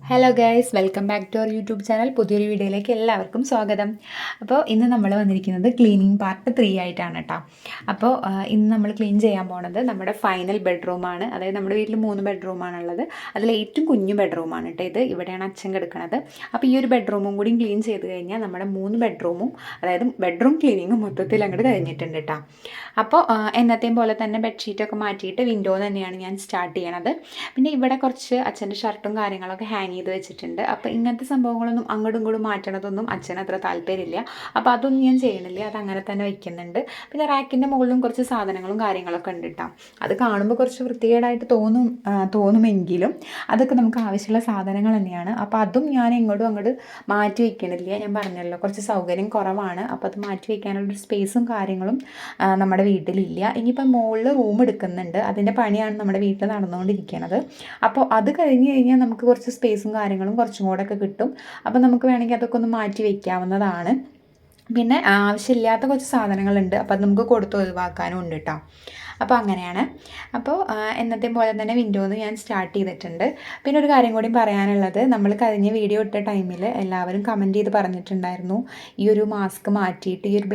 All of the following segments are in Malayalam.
Hello guys, welcome back to our YouTube channel. പുതിയൊരു വീഡിയോയിലേക്ക് എല്ലാവർക്കും സ്വാഗതം. അപ്പോൾ ഇന്ന് നമ്മൾ വന്നിരിക്കുന്നത് ക്ലീനിങ് പാർട്ട് 3 ആയിട്ടാണ് കേട്ടോ. അപ്പോൾ ഇന്ന് നമ്മൾ ക്ലീൻ ചെയ്യാൻ പോണത് നമ്മുടെ ഫൈനൽ ബെഡ്റൂമാണ്. അതായത് നമ്മുടെ വീട്ടിൽ 3 ബെഡ്റൂമാണുള്ളത്. അതിൽ ഏറ്റവും കുഞ്ഞു ബെഡ്റൂമാണ് കേട്ടോ ഇത്. ഇവിടെയാണ് അച്ഛൻ കിടക്കുന്നത്. അപ്പോൾ ഈ ഒരു ബെഡ്റൂമും കൂടി ക്ലീൻ ചെയ്ത് കഴിഞ്ഞാൽ നമ്മുടെ 3 ബെഡ്റൂമും, അതായത് ബെഡ്റൂം ക്ലീനിങ്ങും മൊത്തത്തിൽ അങ്ങോട്ട് കഴിഞ്ഞിട്ടുണ്ട് കേട്ടോ. അപ്പോൾ എന്നത്തെയും പോലെ തന്നെ ബെഡ്ഷീറ്റൊക്കെ മാറ്റിയിട്ട് വിൻഡോ തന്നെയാണ് ഞാൻ സ്റ്റാർട്ട് ചെയ്യണത്. പിന്നെ ഇവിടെ കുറച്ച് അച്ഛൻ്റെ ഷർട്ടും കാര്യങ്ങളൊക്കെ ഹാങ് ചെയ്ത് വെച്ചിട്ടുണ്ട്. അപ്പോൾ ഇങ്ങനത്തെ സംഭവങ്ങളൊന്നും അങ്ങോട്ടും ഇങ്ങോട്ടും മാറ്റണതൊന്നും അച്ഛന് അത്ര താല്പര്യമില്ല. അപ്പോൾ അതൊന്നും ഞാൻ ചെയ്യണില്ല, അത് അങ്ങനെ തന്നെ വയ്ക്കുന്നുണ്ട്. പിന്നെ റാക്കിൻ്റെ മുകളിലും കുറച്ച് സാധനങ്ങളും കാര്യങ്ങളൊക്കെ ഉണ്ട് കേട്ടോ. അത് കാണുമ്പോൾ കുറച്ച് വൃത്തികേടായിട്ട് തോന്നുമെങ്കിലും അതൊക്കെ നമുക്ക് ആവശ്യമുള്ള സാധനങ്ങൾ തന്നെയാണ്. അപ്പോൾ അതും ഞാൻ എങ്ങോട്ടും അങ്ങോട്ട് മാറ്റി വയ്ക്കണില്ല. ഞാൻ പറഞ്ഞല്ലോ, കുറച്ച് സൗകര്യം കുറവാണ്. അപ്പോൾ അത് മാറ്റി വയ്ക്കാനുള്ളൊരു സ്പേസും കാര്യങ്ങളും നമ്മുടെ വീട്ടിലില്ല. ഇനിയിപ്പോൾ മുകളിൽ റൂം എടുക്കുന്നുണ്ട്, അതിൻ്റെ പണിയാണ് നമ്മുടെ വീട്ടിൽ നടന്നുകൊണ്ടിരിക്കുന്നത്. അപ്പോൾ അത് കഴിഞ്ഞ് കഴിഞ്ഞാൽ നമുക്ക് കുറച്ച് സ്പേസും കാര്യങ്ങളും കുറച്ചും കൂടെ ഒക്കെ കിട്ടും. അപ്പോൾ നമുക്ക് വേണമെങ്കിൽ അതൊക്കെ ഒന്ന് മാറ്റി വയ്ക്കാവുന്നതാണ്. പിന്നെ ആവശ്യമില്ലാത്ത കുറച്ച് സാധനങ്ങളുണ്ട്, അപ്പോൾ അത് നമുക്ക് കൊടുത്ത് ഒഴിവാക്കാനും ഉണ്ട് കേട്ടോ. അപ്പോൾ അങ്ങനെയാണ്. അപ്പോൾ എന്നത്തെ പോലെ തന്നെ വിൻഡോന്ന് ഞാൻ സ്റ്റാർട്ട് ചെയ്തിട്ടുണ്ട്. പിന്നെ ഒരു കാര്യം കൂടി പറയാനുള്ളത്, നമ്മൾ കഴിഞ്ഞ വീഡിയോ ഇട്ട ടൈമിൽ എല്ലാവരും കമൻറ്റ് ചെയ്ത് പറഞ്ഞിട്ടുണ്ടായിരുന്നു, ഈ ഒരു മാസ്ക് മാറ്റിയിട്ട്, ഈ ഒരു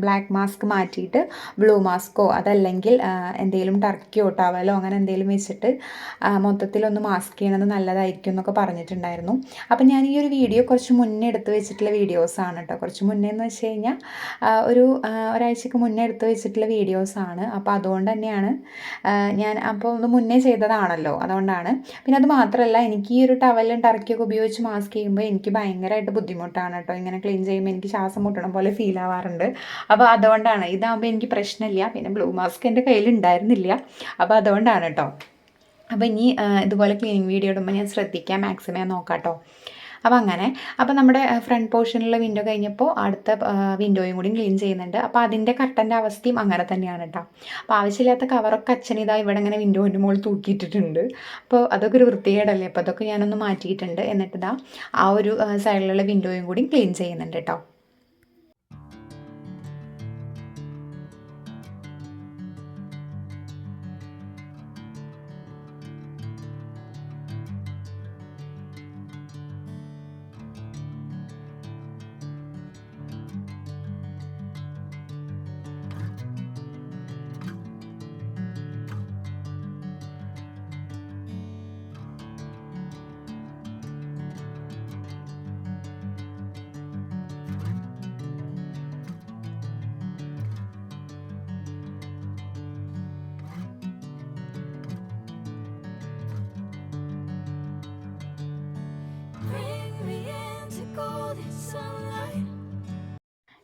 ബ്ലാക്ക് മാസ്ക് മാറ്റിയിട്ട് ബ്ലൂ മാസ്കോ അതല്ലെങ്കിൽ എന്തെങ്കിലും ടർക്കിയോ ടവലോ അങ്ങനെ എന്തെങ്കിലും വെച്ചിട്ട് മൊത്തത്തിലൊന്ന് മാസ്ക് ചെയ്യണത് നല്ലതായിരിക്കും എന്നൊക്കെ പറഞ്ഞിട്ടുണ്ടായിരുന്നു. അപ്പോൾ ഞാൻ ഈ ഒരു വീഡിയോ കുറച്ച് മുന്നേ എടുത്ത് വെച്ചിട്ടുള്ള വീഡിയോസാണ് കേട്ടോ. കുറച്ച് മുന്നേ എന്ന് വെച്ച് കഴിഞ്ഞാൽ ഒരാഴ്ചക്ക് മുന്നേ എടുത്ത് വെച്ചിട്ടുള്ള വീഡിയോസാണ്. അപ്പോൾ അതുകൊണ്ട് തന്നെയാണ് ഞാൻ അപ്പോൾ ഒന്ന് മുന്നേ ചെയ്തതാണല്ലോ, അതുകൊണ്ടാണ്. പിന്നെ അത് മാത്രമല്ല, എനിക്ക് ഈ ഒരു ടവലും ടർക്കിയൊക്കെ ഉപയോഗിച്ച് മാസ്ക് ചെയ്യുമ്പോൾ എനിക്ക് ഭയങ്കരമായിട്ട് ബുദ്ധിമുട്ടാണ് കേട്ടോ. ഇങ്ങനെ ക്ലീൻ ചെയ്യുമ്പോൾ എനിക്ക് ശ്വാസം മുട്ടണം പോലെ ഫീൽ ആവാറുണ്ട്. അപ്പോൾ അതുകൊണ്ടാണ്. ഇതാകുമ്പോൾ എനിക്ക് പ്രശ്നമില്ല. പിന്നെ ബ്ലൂ മാസ്ക് എൻ്റെ കയ്യിൽ ഉണ്ടായിരുന്നില്ല, അപ്പോൾ അതുകൊണ്ടാണ് കേട്ടോ. അപ്പോൾ ഇനി ഇതുപോലെ ക്ലീനിങ് വീഡിയോ ഇടുമ്പോൾ ഞാൻ ശ്രദ്ധിക്കാം, മാക്സിമം നോക്കാം കേട്ടോ. അപ്പോൾ അങ്ങനെ, അപ്പോൾ നമ്മുടെ ഫ്രണ്ട് പോർഷനിലുള്ള വിൻഡോ കഴിഞ്ഞപ്പോൾ അടുത്ത വിൻഡോയും കൂടി ക്ലീൻ ചെയ്യുന്നുണ്ട്. അപ്പോൾ അതിൻ്റെ കർട്ടൻ്റെ അവസ്ഥയും അങ്ങനെ തന്നെയാണ് കേട്ടോ. അപ്പോൾ ആവശ്യമില്ലാത്ത കവറൊക്കെ അച്ഛൻ ഇതാ ഇവിടെ ഇങ്ങനെ വിൻഡോൻ്റെ മുകളിൽ തൂക്കിയിട്ടിട്ടുണ്ട്. അപ്പോൾ അതൊക്കെ ഒരു വൃത്തികേടല്ലേ. അപ്പോൾ അതൊക്കെ ഞാനൊന്ന് മാറ്റിയിട്ടുണ്ട്. എന്നിട്ട് ഇതാ ആ ഒരു സൈഡിലുള്ള വിൻഡോയും കൂടി ക്ലീൻ ചെയ്യുന്നുണ്ട് കേട്ടോ.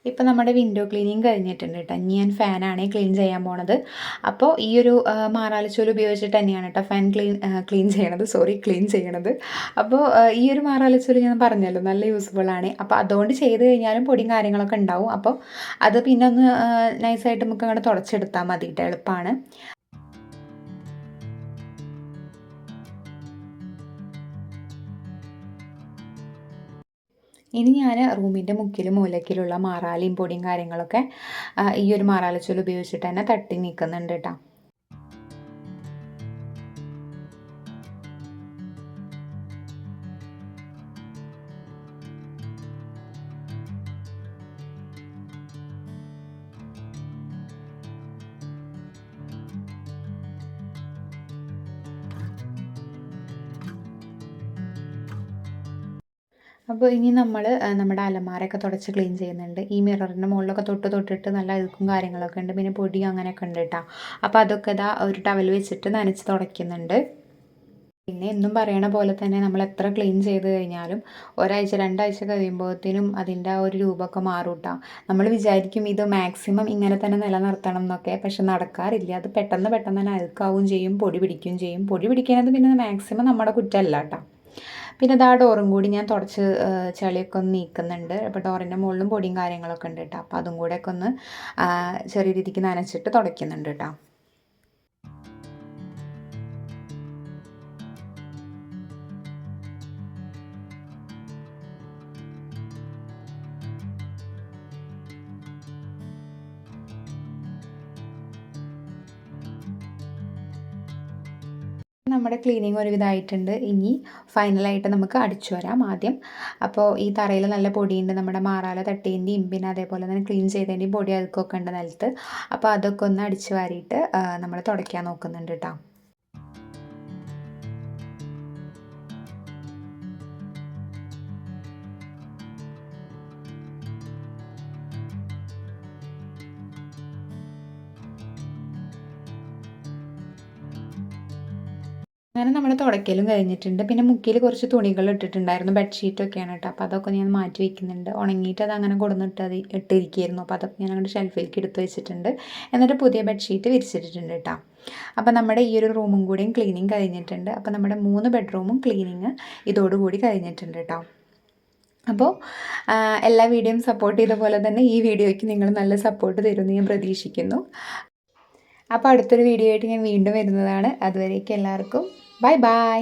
ഇപ്പോൾ നമ്മുടെ വിൻഡോ ക്ലീനിങ് കഴിഞ്ഞിട്ടുണ്ട് കേട്ടോ. ഇനി ഞാൻ ഫാനാണ് ക്ലീൻ ചെയ്യാൻ പോണത്. അപ്പോൾ ഈ ഒരു മാറാലച്ചോല് ഉപയോഗിച്ചിട്ട് തന്നെയാണ് കേട്ടോ ഫാൻ ക്ലീൻ ചെയ്യണത്. അപ്പോൾ ഈ ഒരു മാറാലച്ചോല് ഞാൻ പറഞ്ഞല്ലോ, നല്ല യൂസ്ഫുള്ളാണ്. അപ്പോൾ അതുകൊണ്ട് ചെയ്ത് കഴിഞ്ഞാലും പൊടിയും കാര്യങ്ങളൊക്കെ ഉണ്ടാവും. അപ്പോൾ അത് പിന്നെ ഒന്ന് നൈസായിട്ട് നമുക്ക് അങ്ങോട്ട് തുടച്ചെടുത്താൽ മതി കേട്ടോ, എളുപ്പമാണ്. ഇനി ഞാൻ റൂമിൻ്റെ മുക്കിലും മൂലക്കിലുള്ള മാറാലയും പൊടിയും കാര്യങ്ങളൊക്കെ ഈ ഒരു മാറാലച്ചോല് ഉപയോഗിച്ചിട്ട് തന്നെ തട്ടി നീക്കുന്നുണ്ട് കേട്ടോ. അപ്പോൾ ഇനി നമ്മൾ നമ്മുടെ അലമാരയൊക്കെ തുടച്ച് ക്ലീൻ ചെയ്യുന്നുണ്ട്. ഈ മിററിൻ്റെ മുകളിലൊക്കെ തൊട്ടിട്ട് നല്ല അഴുക്കും കാര്യങ്ങളൊക്കെ ഉണ്ട്. പിന്നെ പൊടി അങ്ങനെയൊക്കെ ഉണ്ട് കേട്ടോ. അപ്പോൾ അതൊക്കെ ഇതാ ഒരു ടവൽ വെച്ചിട്ട് നനച്ച് തുടയ്ക്കുന്നുണ്ട്. പിന്നെ എന്നും പറയണ പോലെ തന്നെ നമ്മൾ എത്ര ക്ലീൻ ചെയ്ത് കഴിഞ്ഞാലും ഒരാഴ്ച 2 ആഴ്ച കഴിയുമ്പോഴത്തേനും അതിൻ്റെ ആ ഒരു രൂപമൊക്കെ മാറും കേട്ടോ. നമ്മൾ വിചാരിക്കും ഇത് മാക്സിമം ഇങ്ങനെ തന്നെ നിലനിർത്തണം എന്നൊക്കെ, പക്ഷെ നടക്കാറില്ല. അത് പെട്ടെന്ന് തന്നെ അഴുക്കാവുകയും ചെയ്യും, പൊടി പിടിക്കുകയും ചെയ്യും. പൊടി പിടിക്കുന്നത് പിന്നെ മാക്സിമം നമ്മുടെ കുറ്റമല്ല കേട്ടോ. പിന്നെ ഇതാ ഡോറും കൂടി ഞാൻ തുടച്ച് ചെളിയൊക്കെ ഒന്ന് നീക്കുന്നുണ്ട്. അപ്പോൾ ഡോറിൻ്റെ മുകളിലും പൊടിയും കാര്യങ്ങളൊക്കെ ഉണ്ട് കേട്ടോ. അപ്പോൾ അതും കൂടെയൊക്കെ ഒന്ന് ചെറിയ രീതിക്ക് നനച്ചിട്ട് തുടയ്ക്കുന്നുണ്ട് കേട്ടോ. നമ്മുടെ ക്ലീനിങ് ഒരുവിധമായിട്ടുണ്ട്. ഇനി ഫൈനലായിട്ട് നമുക്ക് അടിച്ചു വരാം ആദ്യം. അപ്പോൾ ഈ തറയിൽ നല്ല പൊടിയുണ്ട്, നമ്മുടെ മാറാല തട്ടേൻ്റെയും പിന്നെ അതേപോലെ തന്നെ ക്ലീൻ ചെയ്തതിൻ്റെയും പൊടി അതൊക്കെ ഉണ്ട് നിലത്ത്. അപ്പോൾ അതൊക്കെ ഒന്ന് അടിച്ചു വാരിയിട്ട് നമ്മൾ തുടയ്ക്കാൻ നോക്കുന്നുണ്ട് കേട്ടോ. അങ്ങനെ നമ്മൾ തുടയ്ക്കലും കഴിഞ്ഞിട്ടുണ്ട്. പിന്നെ മുക്കിൽ കുറച്ച് തുണികൾ ഇട്ടിട്ടുണ്ടായിരുന്നു, ബെഡ്ഷീറ്റൊക്കെയാണ് കേട്ടോ. അപ്പോൾ അതൊക്കെ ഞാൻ മാറ്റി വയ്ക്കുന്നുണ്ട്. ഉണങ്ങിയിട്ട് അത് അങ്ങനെ ഇട്ടിരിക്കുകയായിരുന്നു. അപ്പോൾ അതൊക്കെ ഞാൻ അങ്ങോട്ട് ഷെൽഫിലേക്ക് എടുത്ത് വെച്ചിട്ടുണ്ട്. എന്നിട്ട് പുതിയ ബെഡ്ഷീറ്റ് വിരിച്ചിട്ടിട്ടുണ്ട് കേട്ടോ. അപ്പോൾ നമ്മുടെ ഈ ഒരു റൂമും കൂടിയും ക്ലീനിങ് കഴിഞ്ഞിട്ടുണ്ട്. അപ്പോൾ നമ്മുടെ 3 ബെഡ്റൂമും ക്ലീനിങ് ഇതോടുകൂടി കഴിഞ്ഞിട്ടുണ്ട് കേട്ടോ. അപ്പോൾ എല്ലാ വീഡിയോയും സപ്പോർട്ട് ചെയ്ത പോലെ തന്നെ ഈ വീഡിയോയ്ക്ക് നിങ്ങൾ നല്ല സപ്പോർട്ട് തരുമെന്ന് ഞാൻ പ്രതീക്ഷിക്കുന്നു. അപ്പോൾ അടുത്തൊരു വീഡിയോ ആയിട്ട് ഞാൻ വീണ്ടും വരുന്നതാണ്. അതുവരേക്കും എല്ലാവർക്കും ബൈ ബൈ.